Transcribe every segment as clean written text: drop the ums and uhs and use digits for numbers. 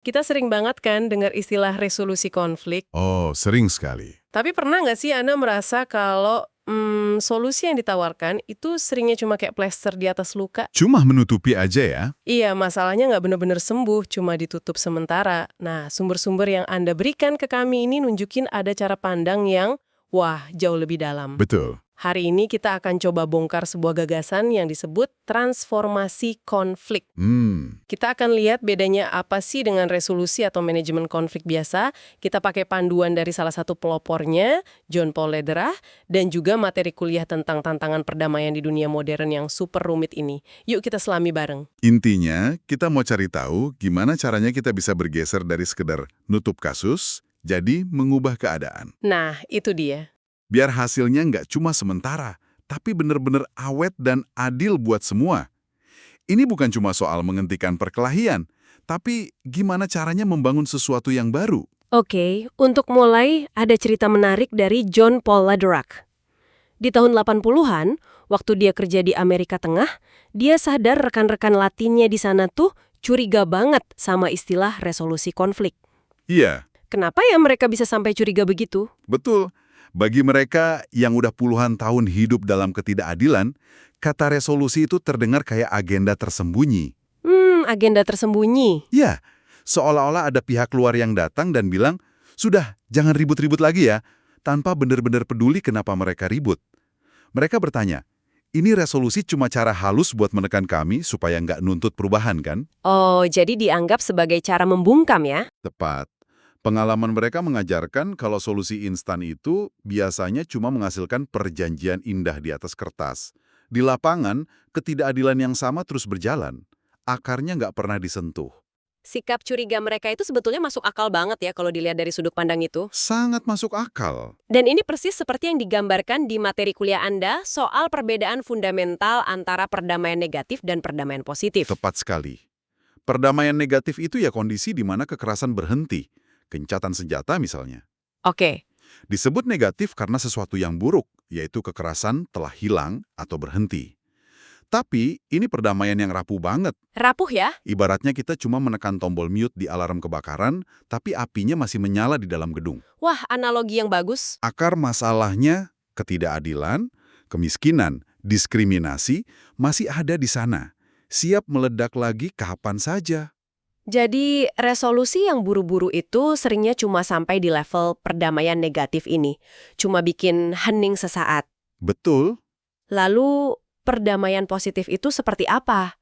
Kita sering banget kan dengar istilah resolusi konflik. Oh, sering sekali. Tapi pernah nggak sih Anda merasa kalau solusi yang ditawarkan itu seringnya cuma kayak plester di atas luka? Cuma menutupi aja ya. Iya, masalahnya nggak benar-benar sembuh, cuma ditutup sementara. Nah, sumber-sumber yang Anda berikan ke kami ini nunjukin ada cara pandang yang, wah, jauh lebih dalam. Betul. Hari ini kita akan coba bongkar sebuah gagasan yang disebut transformasi konflik. Kita akan lihat bedanya apa sih dengan resolusi atau manajemen konflik biasa. Kita pakai panduan dari salah satu pelopornya, John Paul Lederach, dan juga materi kuliah tentang tantangan perdamaian di dunia modern yang super rumit ini. Yuk kita selami bareng. Intinya, kita mau cari tahu gimana caranya kita bisa bergeser dari sekedar nutup kasus, jadi mengubah keadaan. Nah, itu dia. Biar hasilnya nggak cuma sementara, tapi benar-benar awet dan adil buat semua. Ini bukan cuma soal menghentikan perkelahian, tapi gimana caranya membangun sesuatu yang baru. Oke, untuk mulai ada cerita menarik dari John Paul Lederach. Di tahun 80-an, waktu dia kerja di Amerika Tengah, dia sadar rekan-rekan Latinnya di sana tuh curiga banget sama istilah resolusi konflik. Iya, Kenapa ya mereka bisa sampai curiga begitu? betul. Bagi mereka yang udah puluhan tahun hidup dalam ketidakadilan, kata resolusi itu terdengar kayak agenda tersembunyi. Agenda tersembunyi. Ya, seolah-olah ada pihak luar yang datang dan bilang, "Sudah, jangan ribut-ribut lagi ya," tanpa benar-benar peduli kenapa mereka ribut. Mereka bertanya, "Ini resolusi cuma cara halus buat menekan kami supaya nggak nuntut perubahan kan?" Oh, jadi dianggap sebagai cara membungkam ya? Tepat. Pengalaman mereka mengajarkan kalau solusi instan itu biasanya cuma menghasilkan perjanjian indah di atas kertas. Di lapangan, ketidakadilan yang sama terus berjalan. Akarnya nggak pernah disentuh. Sikap curiga mereka itu sebetulnya masuk akal banget ya kalau dilihat dari sudut pandang itu. Sangat masuk akal. Dan ini persis seperti yang digambarkan di materi kuliah Anda soal perbedaan fundamental antara perdamaian negatif dan perdamaian positif. Tepat sekali. Perdamaian negatif itu ya kondisi di mana kekerasan berhenti. Gencatan senjata misalnya. Oke, Disebut negatif karena sesuatu yang buruk, yaitu kekerasan telah hilang atau berhenti. Tapi ini perdamaian yang rapuh banget. rapuh ya? Ibaratnya kita cuma menekan tombol mute di alarm kebakaran, tapi apinya masih menyala di dalam gedung. Wah, analogi yang bagus. Akar masalahnya, ketidakadilan, kemiskinan, diskriminasi, masih ada di sana. Siap meledak lagi kapan saja. Jadi, resolusi yang buru-buru itu seringnya cuma sampai di level perdamaian negatif ini. Cuma bikin hening sesaat. Betul, Lalu, perdamaian positif itu seperti apa?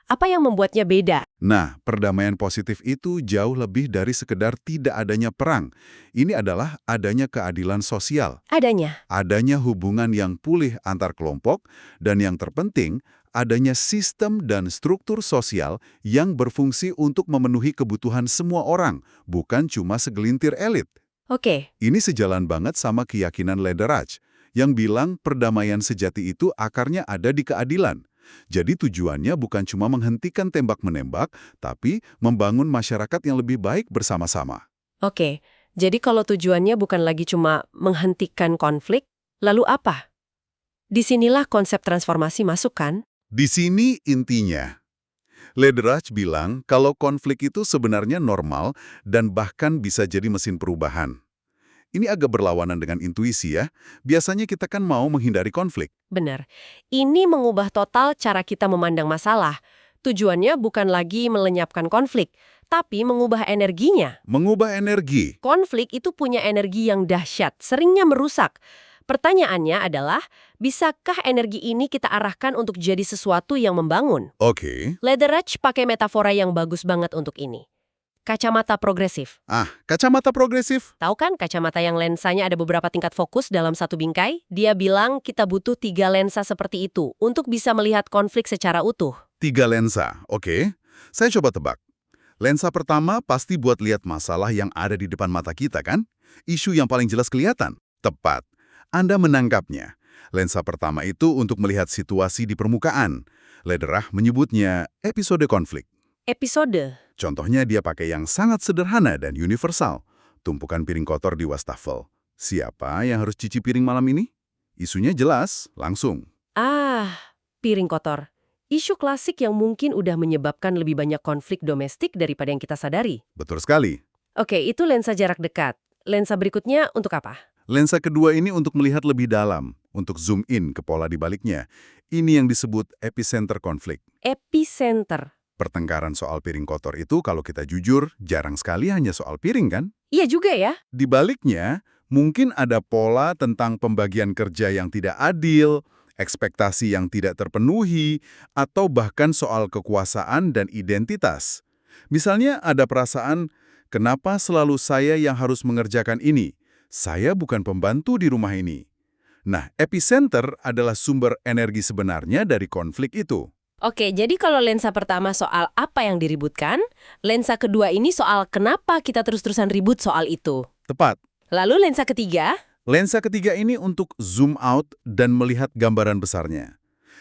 Apa yang membuatnya beda? nah, perdamaian positif itu jauh lebih dari sekedar tidak adanya perang. Ini adalah adanya keadilan sosial, Adanya. adanya hubungan yang pulih antar kelompok, dan yang terpenting, adanya sistem dan struktur sosial yang berfungsi untuk memenuhi kebutuhan semua orang, bukan cuma segelintir elit. Oke. Ini sejalan banget sama keyakinan Lederach, yang bilang perdamaian sejati itu akarnya ada di keadilan. Jadi tujuannya bukan cuma menghentikan tembak-menembak, tapi membangun masyarakat yang lebih baik bersama-sama. Oke, jadi kalau tujuannya bukan lagi cuma menghentikan konflik, lalu apa? Disinilah konsep transformasi masuk kan? Di sini intinya. Lederach bilang kalau konflik itu sebenarnya normal dan bahkan bisa jadi mesin perubahan. Ini agak berlawanan dengan intuisi ya. Biasanya kita kan mau menghindari konflik. Benar. Ini mengubah total cara kita memandang masalah. Tujuannya bukan lagi melenyapkan konflik, tapi mengubah energinya. Mengubah energi. Konflik itu punya energi yang dahsyat, seringnya merusak. Pertanyaannya adalah, bisakah energi ini kita arahkan untuk jadi sesuatu yang membangun? Oke. Lederach pakai metafora yang bagus banget untuk ini. Kacamata progresif. Kacamata progresif. Tahu kan kacamata yang lensanya ada beberapa tingkat fokus dalam satu bingkai? Dia bilang kita butuh 3 lensa seperti itu untuk bisa melihat konflik secara utuh. 3 lensa, oke. Saya coba tebak. Lensa pertama pasti buat lihat masalah yang ada di depan mata kita kan? Isu yang paling jelas kelihatan. Tepat. Anda menangkapnya. Lensa pertama itu untuk melihat situasi di permukaan. Lederach menyebutnya episode konflik. Episode. Contohnya dia pakai yang sangat sederhana dan universal. Tumpukan piring kotor di wastafel. Siapa yang harus cuci piring malam ini? Isunya jelas, langsung. Piring kotor. Isu klasik yang mungkin udah menyebabkan lebih banyak konflik domestik daripada yang kita sadari. Betul sekali. Oke, itu lensa jarak dekat. Lensa berikutnya untuk apa? Lensa kedua ini untuk melihat lebih dalam, untuk zoom in ke pola di baliknya. Ini yang disebut epicenter konflik. Epicenter. Pertengkaran soal piring kotor itu kalau kita jujur, jarang sekali hanya soal piring kan? Iya juga ya. Di baliknya, mungkin ada pola tentang pembagian kerja yang tidak adil, ekspektasi yang tidak terpenuhi, atau bahkan soal kekuasaan dan identitas. Misalnya ada perasaan, kenapa selalu saya yang harus mengerjakan ini? Saya bukan pembantu di rumah ini. Nah, epicenter adalah sumber energi sebenarnya dari konflik itu. Oke, jadi kalau lensa pertama soal apa yang diributkan, lensa kedua ini soal kenapa kita terus-terusan ribut soal itu. Tepat. Lalu lensa ketiga? Lensa ketiga ini untuk zoom out dan melihat gambaran besarnya.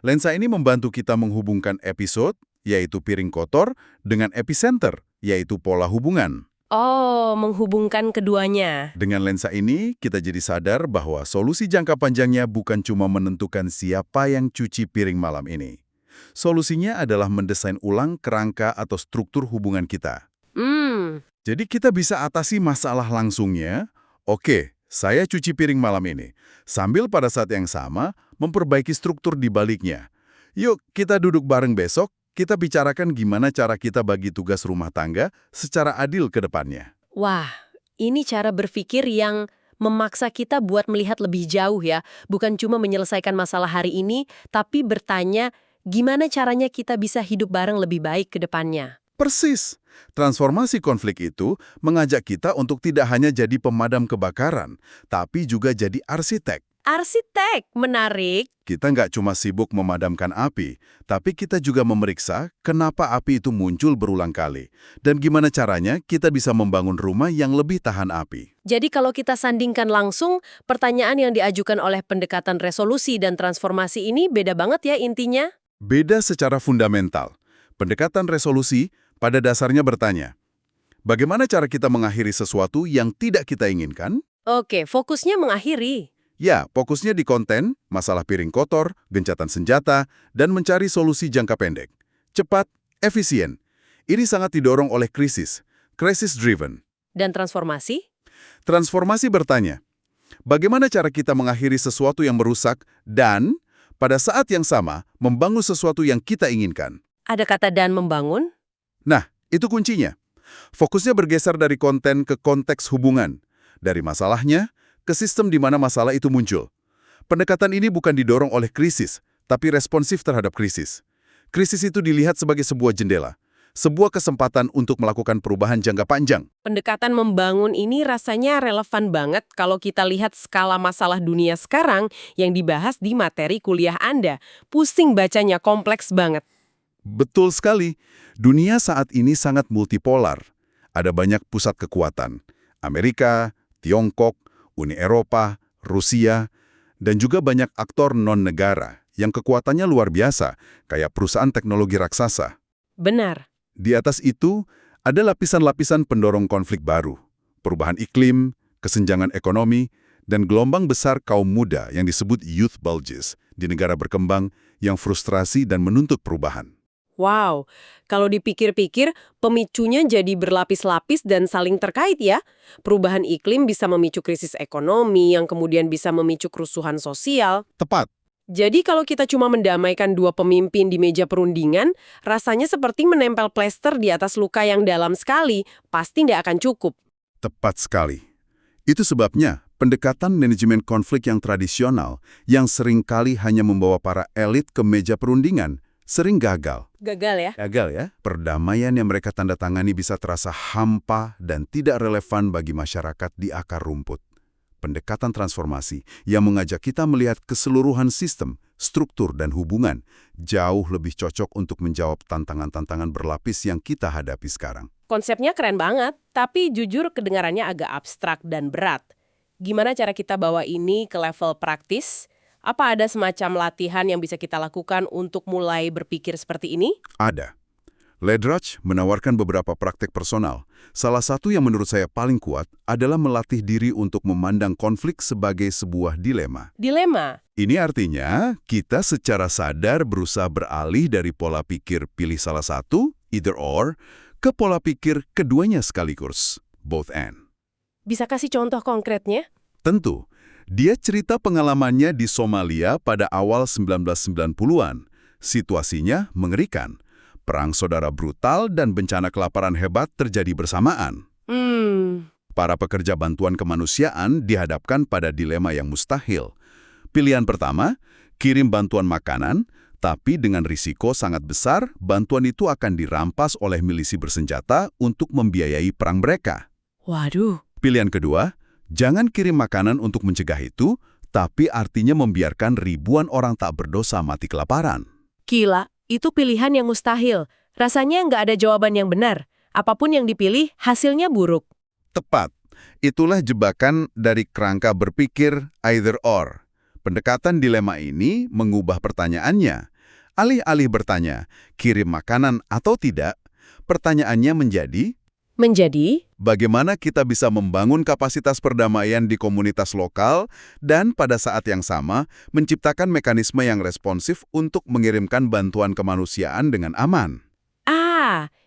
Lensa ini membantu kita menghubungkan episode, yaitu piring kotor, dengan epicenter, yaitu pola hubungan. Oh, menghubungkan keduanya. Dengan lensa ini, kita jadi sadar bahwa solusi jangka panjangnya bukan cuma menentukan siapa yang cuci piring malam ini. Solusinya adalah mendesain ulang kerangka atau struktur hubungan kita. Jadi kita bisa atasi masalah langsungnya, oke, saya cuci piring malam ini, sambil pada saat yang sama memperbaiki struktur di baliknya. Yuk, kita duduk bareng besok, kita bicarakan gimana cara kita bagi tugas rumah tangga secara adil ke depannya. Wah, ini cara berpikir yang memaksa kita buat melihat lebih jauh ya. Bukan cuma menyelesaikan masalah hari ini, tapi bertanya gimana caranya kita bisa hidup bareng lebih baik ke depannya. Persis. Transformasi konflik itu mengajak kita untuk tidak hanya jadi pemadam kebakaran, tapi juga jadi arsitek. Arsitek, menarik. Kita nggak cuma sibuk memadamkan api, tapi kita juga memeriksa kenapa api itu muncul berulang kali, dan gimana caranya kita bisa membangun rumah yang lebih tahan api. Jadi kalau kita sandingkan langsung, pertanyaan yang diajukan oleh pendekatan resolusi dan transformasi ini beda banget ya intinya? Beda secara fundamental. Pendekatan resolusi pada dasarnya bertanya, bagaimana cara kita mengakhiri sesuatu yang tidak kita inginkan? Oke, fokusnya mengakhiri. Ya, fokusnya di konten, masalah piring kotor, gencatan senjata, dan mencari solusi jangka pendek. Cepat, efisien. Ini sangat didorong oleh krisis driven. Dan transformasi? Transformasi bertanya, bagaimana cara kita mengakhiri sesuatu yang merusak dan, pada saat yang sama, membangun sesuatu yang kita inginkan? Ada kata dan membangun? Nah, itu kuncinya. Fokusnya bergeser dari konten ke konteks hubungan. Dari masalahnya ke sistem di mana masalah itu muncul. Pendekatan ini bukan didorong oleh krisis, tapi responsif terhadap krisis. Krisis itu dilihat sebagai sebuah jendela, sebuah kesempatan untuk melakukan perubahan jangka panjang. Pendekatan membangun ini rasanya relevan banget kalau kita lihat skala masalah dunia sekarang yang dibahas di materi kuliah Anda. Pusing bacanya, kompleks banget. Betul sekali. Dunia saat ini sangat multipolar. Ada banyak pusat kekuatan. Amerika, Tiongkok, Uni Eropa, Rusia, dan juga banyak aktor non-negara yang kekuatannya luar biasa, kayak perusahaan teknologi raksasa. Benar. Di atas itu, ada lapisan-lapisan pendorong konflik baru, perubahan iklim, kesenjangan ekonomi, dan gelombang besar kaum muda yang disebut youth bulges di negara berkembang yang frustrasi dan menuntut perubahan. Wow, kalau dipikir-pikir, pemicunya jadi berlapis-lapis dan saling terkait ya. Perubahan iklim bisa memicu krisis ekonomi yang kemudian bisa memicu kerusuhan sosial. Tepat. Jadi kalau kita cuma mendamaikan dua pemimpin di meja perundingan, rasanya seperti menempel plester di atas luka yang dalam sekali, pasti nggak akan cukup. Tepat sekali. Itu sebabnya pendekatan manajemen konflik yang tradisional, yang seringkali hanya membawa para elit ke meja perundingan, sering gagal. Gagal ya? Gagal ya. Perdamaian yang mereka tanda tangani bisa terasa hampa dan tidak relevan bagi masyarakat di akar rumput. Pendekatan transformasi yang mengajak kita melihat keseluruhan sistem, struktur, dan hubungan jauh lebih cocok untuk menjawab tantangan-tantangan berlapis yang kita hadapi sekarang. Konsepnya keren banget, tapi jujur kedengarannya agak abstrak dan berat. Gimana cara kita bawa ini ke level praktis? Apa ada semacam latihan yang bisa kita lakukan untuk mulai berpikir seperti ini? Ada. Ledratch menawarkan beberapa praktek personal. Salah satu yang menurut saya paling kuat adalah melatih diri untuk memandang konflik sebagai sebuah dilema. Dilema? Ini artinya kita secara sadar berusaha beralih dari pola pikir pilih salah satu, either or, ke pola pikir keduanya sekaligus, both and. Bisa kasih contoh konkretnya? Tentu, dia cerita pengalamannya di Somalia pada awal 1990-an. Situasinya mengerikan. Perang saudara brutal dan bencana kelaparan hebat terjadi bersamaan. Para pekerja bantuan kemanusiaan dihadapkan pada dilema yang mustahil. Pilihan pertama, kirim bantuan makanan, tapi dengan risiko sangat besar, bantuan itu akan dirampas oleh milisi bersenjata untuk membiayai perang mereka. Waduh. Pilihan kedua, jangan kirim makanan untuk mencegah itu, tapi artinya membiarkan ribuan orang tak berdosa mati kelaparan. Gila, itu pilihan yang mustahil. Rasanya nggak ada jawaban yang benar. Apapun yang dipilih, hasilnya buruk. Tepat. Itulah jebakan dari kerangka berpikir either or. Pendekatan dilema ini mengubah pertanyaannya. Alih-alih bertanya, kirim makanan atau tidak, pertanyaannya menjadi, bagaimana kita bisa membangun kapasitas perdamaian di komunitas lokal dan pada saat yang sama menciptakan mekanisme yang responsif untuk mengirimkan bantuan kemanusiaan dengan aman.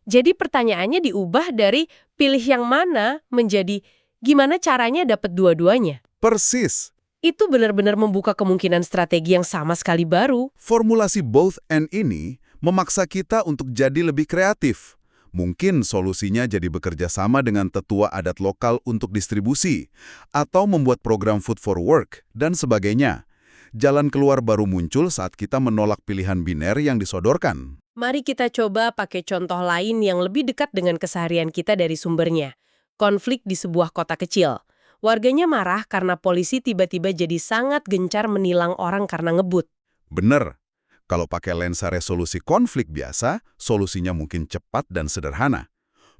Jadi pertanyaannya diubah dari pilih yang mana menjadi gimana caranya dapat dua-duanya. Persis. Itu benar-benar membuka kemungkinan strategi yang sama sekali baru. Formulasi both and ini memaksa kita untuk jadi lebih kreatif. Mungkin solusinya jadi bekerja sama dengan tetua adat lokal untuk distribusi, atau membuat program food for work, dan sebagainya. Jalan keluar baru muncul saat kita menolak pilihan biner yang disodorkan. Mari kita coba pakai contoh lain yang lebih dekat dengan keseharian kita dari sumbernya. Konflik di sebuah kota kecil. Warganya marah karena polisi tiba-tiba jadi sangat gencar menilang orang karena ngebut. Bener. Kalau pakai lensa resolusi konflik biasa, solusinya mungkin cepat dan sederhana.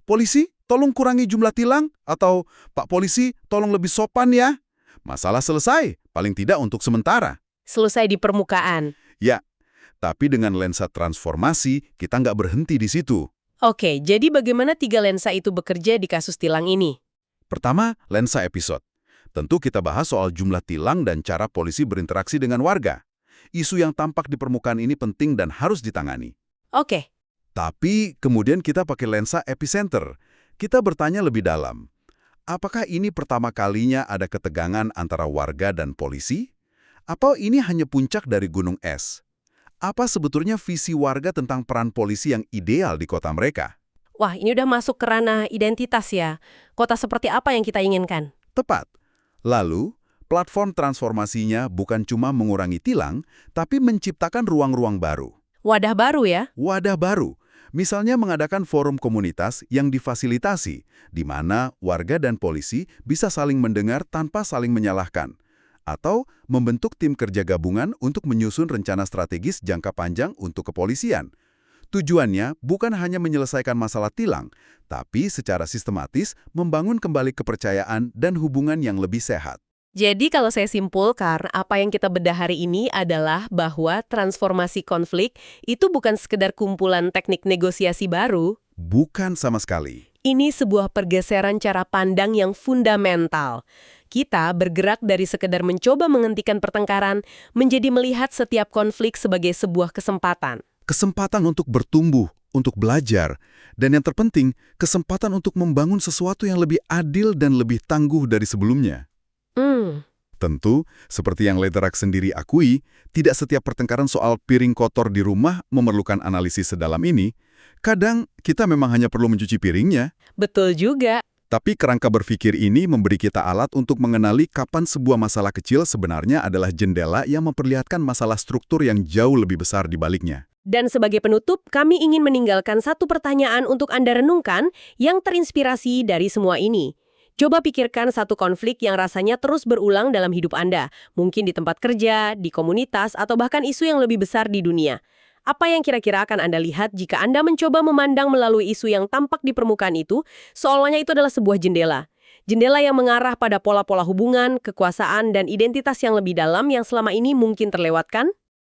Polisi, tolong kurangi jumlah tilang, atau Pak Polisi, tolong lebih sopan ya. Masalah selesai, paling tidak untuk sementara. Selesai di permukaan. Ya, tapi dengan lensa transformasi, kita nggak berhenti di situ. Oke, jadi bagaimana 3 lensa itu bekerja di kasus tilang ini? Pertama, lensa episode. Tentu kita bahas soal jumlah tilang dan cara polisi berinteraksi dengan warga. Isu yang tampak di permukaan ini penting dan harus ditangani. Oke. Tapi kemudian kita pakai lensa epicenter. Kita bertanya lebih dalam. Apakah ini pertama kalinya ada ketegangan antara warga dan polisi? Atau ini hanya puncak dari gunung es? Apa sebetulnya visi warga tentang peran polisi yang ideal di kota mereka? Wah, ini udah masuk ke ranah identitas ya. Kota seperti apa yang kita inginkan? Tepat. Lalu, platform transformasinya bukan cuma mengurangi tilang, tapi menciptakan ruang-ruang baru. Wadah baru ya? Wadah baru. Misalnya mengadakan forum komunitas yang difasilitasi, di mana warga dan polisi bisa saling mendengar tanpa saling menyalahkan. Atau membentuk tim kerja gabungan untuk menyusun rencana strategis jangka panjang untuk kepolisian. Tujuannya bukan hanya menyelesaikan masalah tilang, tapi secara sistematis membangun kembali kepercayaan dan hubungan yang lebih sehat. Jadi kalau saya simpulkan, apa yang kita bedah hari ini adalah bahwa transformasi konflik itu bukan sekedar kumpulan teknik negosiasi baru. Bukan sama sekali. Ini sebuah pergeseran cara pandang yang fundamental. Kita bergerak dari sekedar mencoba menghentikan pertengkaran menjadi melihat setiap konflik sebagai sebuah kesempatan. Kesempatan untuk bertumbuh, untuk belajar, dan yang terpenting, kesempatan untuk membangun sesuatu yang lebih adil dan lebih tangguh dari sebelumnya. Tentu, seperti yang Lederach sendiri akui, tidak setiap pertengkaran soal piring kotor di rumah memerlukan analisis sedalam ini. Kadang, kita memang hanya perlu mencuci piringnya. Betul juga. Tapi kerangka berpikir ini memberi kita alat untuk mengenali kapan sebuah masalah kecil sebenarnya adalah jendela yang memperlihatkan masalah struktur yang jauh lebih besar di baliknya. Dan sebagai penutup, kami ingin meninggalkan satu pertanyaan untuk Anda renungkan yang terinspirasi dari semua ini. Coba pikirkan satu konflik yang rasanya terus berulang dalam hidup Anda, mungkin di tempat kerja, di komunitas, atau bahkan isu yang lebih besar di dunia. Apa yang kira-kira akan Anda lihat jika Anda mencoba memandang melalui isu yang tampak di permukaan itu, seolah-olah itu adalah sebuah jendela. Jendela yang mengarah pada pola-pola hubungan, kekuasaan, dan identitas yang lebih dalam yang selama ini mungkin terlewatkan?